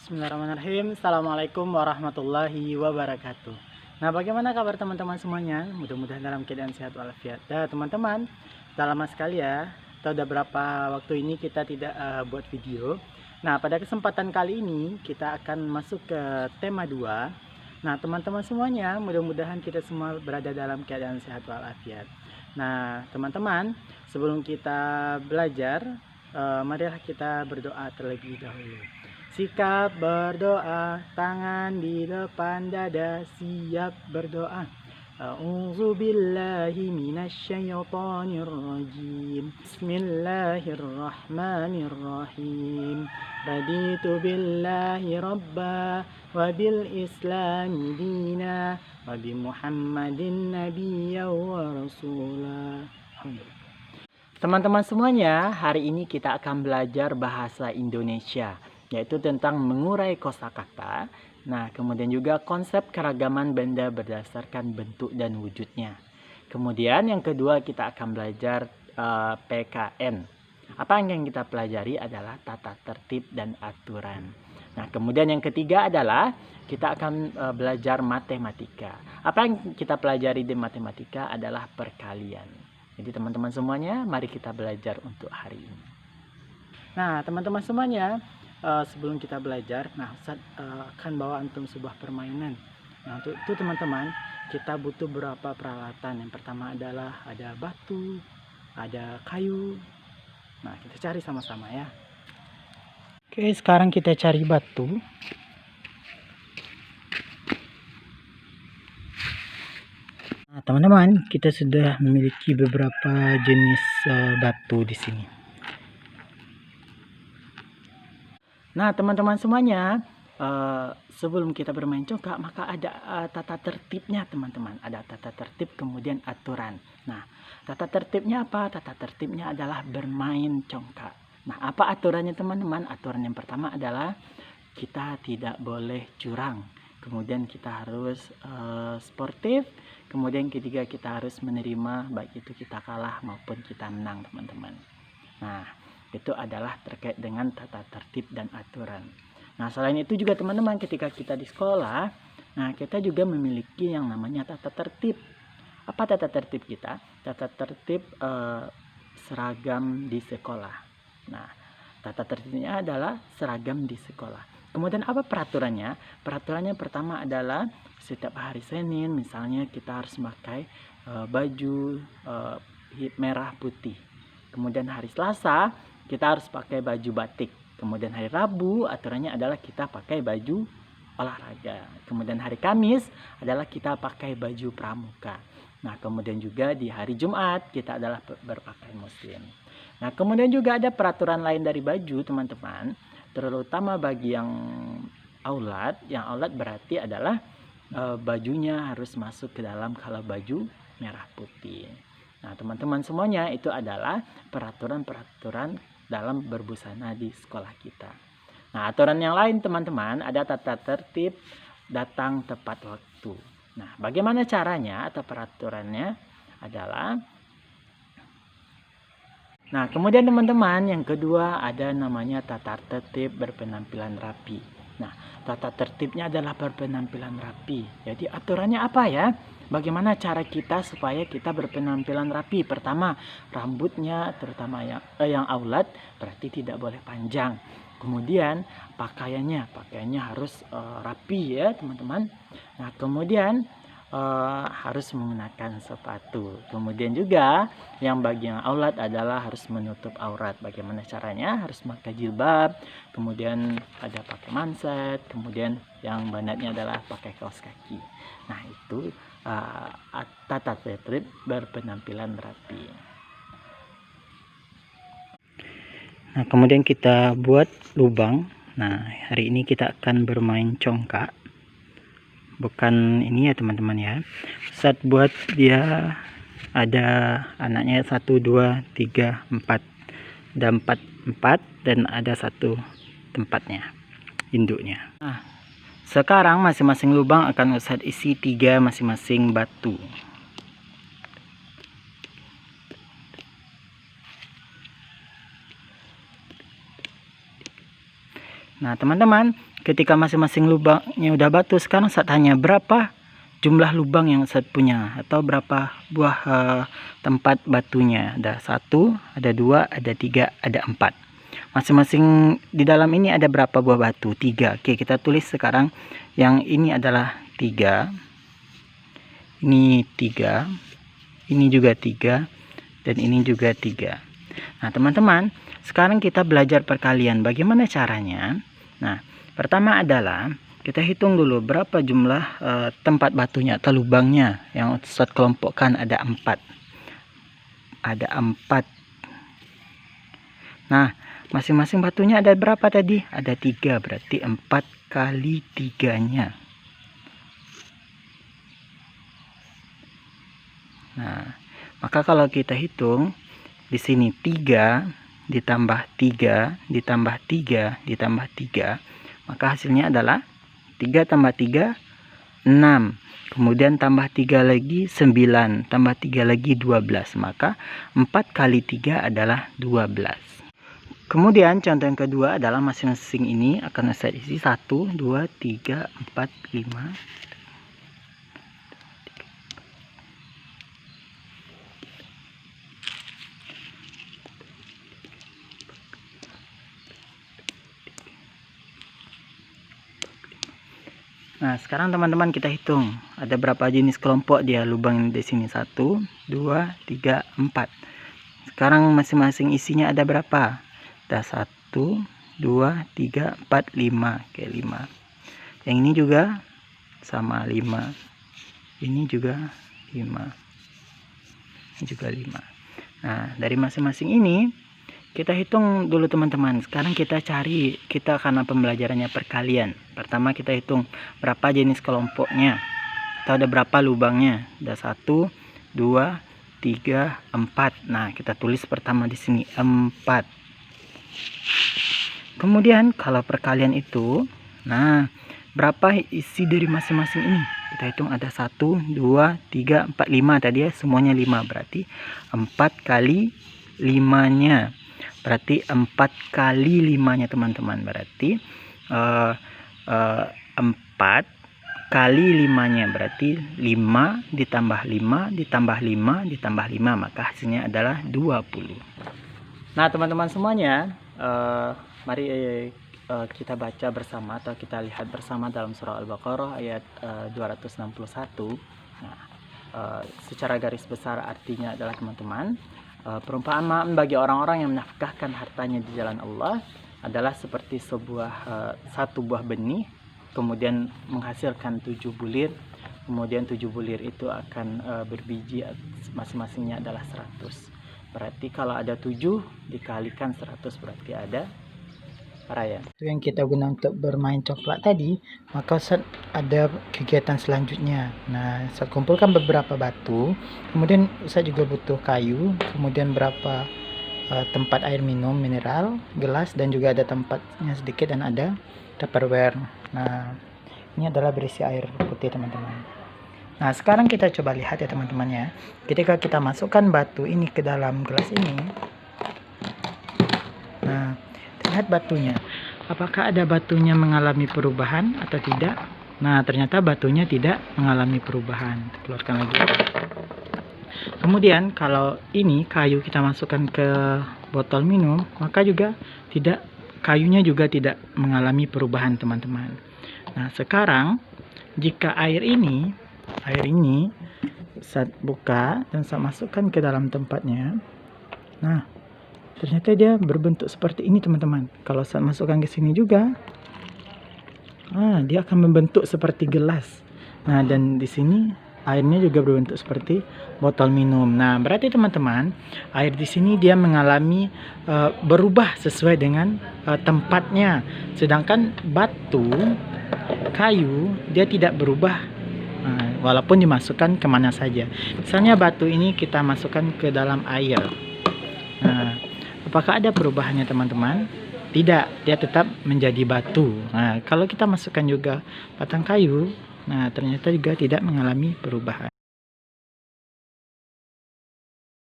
Bismillahirrahmanirrahim. Assalamualaikum warahmatullahi wabarakatuh. Nah, bagaimana kabar teman-teman semuanya? Mudah-mudahan dalam keadaan sehat walafiat. Nah, teman-teman, sudah lama sekali ya. Atau udah berapa waktu ini kita tidak buat video. Nah, pada kesempatan kali ini kita akan masuk ke tema 2. Nah, teman-teman semuanya, mudah-mudahan kita semua berada dalam keadaan sehat walafiat. Nah, teman-teman, sebelum kita belajar, marilah kita berdoa terlebih dahulu. Sikap berdoa, tangan di depan dada, siap berdoa. A'udzubillahi minasyaitonir rajim. Bismillahirrahmanirrahim. Raditu billahi rabba wa bil islami dina wa bi Muhammadin nabiyya wa rasula. Teman-teman semuanya, hari ini kita akan belajar bahasa Indonesia, yaitu tentang mengurai kosakata. Nah, kemudian juga konsep keragaman benda berdasarkan bentuk dan wujudnya. Kemudian yang kedua kita akan belajar PKN. Apa yang kita pelajari adalah tata tertib dan aturan. Nah, kemudian yang ketiga adalah kita akan belajar matematika. Apa yang kita pelajari di matematika adalah perkalian. Jadi teman-teman semuanya, mari kita belajar untuk hari ini. Nah, teman-teman semuanya, sebelum kita belajar, Ustaz akan bawa antum sebuah permainan. Nah, untuk itu teman-teman, kita butuh beberapa peralatan. Yang pertama adalah ada batu, ada kayu. Nah, kita cari sama-sama ya. Oke, sekarang kita cari batu. Nah, teman-teman, kita sudah memiliki beberapa jenis batu di sini. Nah, teman-teman semuanya, sebelum kita bermain congkak, maka ada tata tertibnya, teman-teman. Ada tata tertib, kemudian aturan. Nah, tata tertibnya apa? Tata tertibnya adalah bermain congkak. Nah, apa aturannya, teman-teman? Aturan yang pertama adalah kita tidak boleh curang. Kemudian kita harus sportif. Kemudian ketiga, kita harus menerima baik itu kita kalah maupun kita menang, teman-teman. Nah, itu adalah terkait dengan tata tertib dan aturan. Nah, selain itu juga teman-teman, ketika kita di sekolah, nah kita juga memiliki yang namanya tata tertib. Apa tata tertib kita? Tata tertib seragam di sekolah. Nah, tata tertibnya adalah seragam di sekolah. Kemudian apa peraturannya? Peraturannya pertama adalah setiap hari Senin misalnya kita harus memakai baju merah putih. Kemudian hari Selasa kita harus pakai baju batik. Kemudian hari Rabu aturannya adalah kita pakai baju olahraga. Kemudian hari Kamis adalah kita pakai baju pramuka. Nah, kemudian juga di hari Jumat kita adalah berpakaian muslim. Nah, kemudian juga ada peraturan lain dari baju, teman-teman. Terutama bagi yang aulat. Yang aulat berarti adalah bajunya harus masuk ke dalam kalau baju merah putih. Nah, teman-teman semuanya, itu adalah peraturan-peraturan dalam berbusana di sekolah kita. Nah, aturan yang lain, teman-teman, ada tata tertib datang tepat waktu. Nah, bagaimana caranya atau peraturannya adalah, nah, kemudian teman-teman, yang kedua ada namanya tata tertib berpenampilan rapi. Nah, tata tertibnya adalah berpenampilan rapi. Jadi aturannya apa ya? Bagaimana cara kita supaya kita berpenampilan rapi? Pertama, rambutnya terutama yang aulat berarti tidak boleh panjang. Kemudian pakaiannya harus rapi ya, teman-teman. Nah, kemudian harus menggunakan sepatu. Kemudian juga yang bagi yang aulat adalah harus menutup aurat. Bagaimana caranya? Harus pakai jilbab, kemudian ada pakai manset, kemudian yang banatnya adalah pakai kaos kaki. Nah, itu tata tertib berpenampilan rapi. Nah, kemudian kita buat lubang. Nah, hari ini kita akan bermain congkak. Bukan ini ya, teman-teman ya. Saat buat dia ada anaknya 1, 2, 3, 4. Ada 4 dan ada satu tempatnya, induknya. Nah, sekarang masing-masing lubang akan Ustadz isi 3 masing-masing batu. Nah, teman-teman, ketika masing-masing lubangnya udah batu, sekarang saya tanya berapa jumlah lubang yang saya punya, atau berapa buah tempat batunya. Ada 1, ada 2, ada 3, ada 4. Masing-masing di dalam ini ada berapa buah batu? 3. Oke, kita tulis sekarang yang ini adalah 3. Ini 3. Ini juga 3. Dan ini juga 3. Nah, teman-teman, sekarang kita belajar perkalian. Bagaimana caranya? Nah, pertama adalah kita hitung dulu berapa jumlah tempat batunya atau lubangnya. Yang Ustaz kelompokkan ada 4. Ada 4. Nah, masing-masing batunya ada berapa tadi? Ada 3, berarti 4 kali 3-nya. Nah, maka kalau kita hitung di sini 3 ditambah 3 ditambah 3 ditambah 3, maka hasilnya adalah 3 tambah 3 6, kemudian tambah 3 lagi 9, tambah 3 lagi 12, maka 4 kali 3 adalah 12. Kemudian contoh yang kedua adalah masing-masing ini akan saya isi 1, 2, 3, 4, 5. Nah, sekarang teman-teman kita hitung ada berapa jenis kelompok dia lubang di sini. 1, 2, 3, 4. Sekarang masing-masing isinya ada berapa? Ada 1, 2, 3, 4, 5. Oke, 5. Yang ini juga sama 5. Ini juga 5. Ini juga 5. Nah, dari masing-masing ini kita hitung dulu teman-teman. Sekarang kita cari, karena pembelajarannya perkalian. Pertama kita hitung berapa jenis kelompoknya, atau ada berapa lubangnya. Ada 1, 2, 3, 4. Nah, kita tulis pertama di sini 4. Kemudian kalau perkalian itu, nah, berapa isi dari masing-masing ini? Kita hitung ada 1, 2, 3, 4, 5 tadi ya, semuanya 5. Berarti 4 kali 5-nya. Berarti 4 kali 5-nya teman-teman. Berarti 4 kali 5-nya. Berarti 5 ditambah 5 ditambah 5 ditambah 5. Maka hasilnya adalah 20. Nah, teman-teman semuanya, mari kita baca bersama atau kita lihat bersama dalam surah Al-Baqarah ayat 261. Nah, secara garis besar artinya adalah teman-teman, perumpamaan bagi orang-orang yang menafkahkan hartanya di jalan Allah adalah seperti satu buah benih, kemudian menghasilkan 7 bulir, kemudian 7 bulir itu akan berbiji, masing-masingnya adalah 100. Berarti kalau ada 7 dikalikan 100 berarti ada raya. Itu yang kita guna untuk bermain coklat tadi. Maka Ustaz ada kegiatan selanjutnya. Nah, Ustaz kumpulkan beberapa batu, kemudian Ustaz juga butuh kayu, kemudian berapa tempat air minum mineral, gelas, dan juga ada tempatnya sedikit dan ada tupperware. Nah, ini adalah berisi air putih teman-teman. Nah, sekarang kita coba lihat ya teman-teman ya. Ketika kita masukkan batu ini ke dalam gelas ini, nah, lihat batunya, apakah ada batunya mengalami perubahan atau tidak? Nah, ternyata batunya tidak mengalami perubahan. Keluarkan lagi. Kemudian kalau ini kayu kita masukkan ke botol minum, maka juga kayunya juga tidak mengalami perubahan teman-teman. Nah, sekarang jika air ini saya buka dan saya masukkan ke dalam tempatnya, nah, ternyata dia berbentuk seperti ini teman-teman. Kalau saya masukkan ke sini juga, dia akan membentuk seperti gelas. Nah, dan di sini airnya juga berbentuk seperti botol minum. Nah, berarti teman-teman, air di sini dia mengalami berubah sesuai dengan tempatnya. Sedangkan batu, kayu, dia tidak berubah walaupun dimasukkan kemana saja. Misalnya batu ini kita masukkan ke dalam air. Nah, apakah ada perubahannya teman-teman? Tidak, dia tetap menjadi batu. Nah, kalau kita masukkan juga batang kayu, nah ternyata juga tidak mengalami perubahan.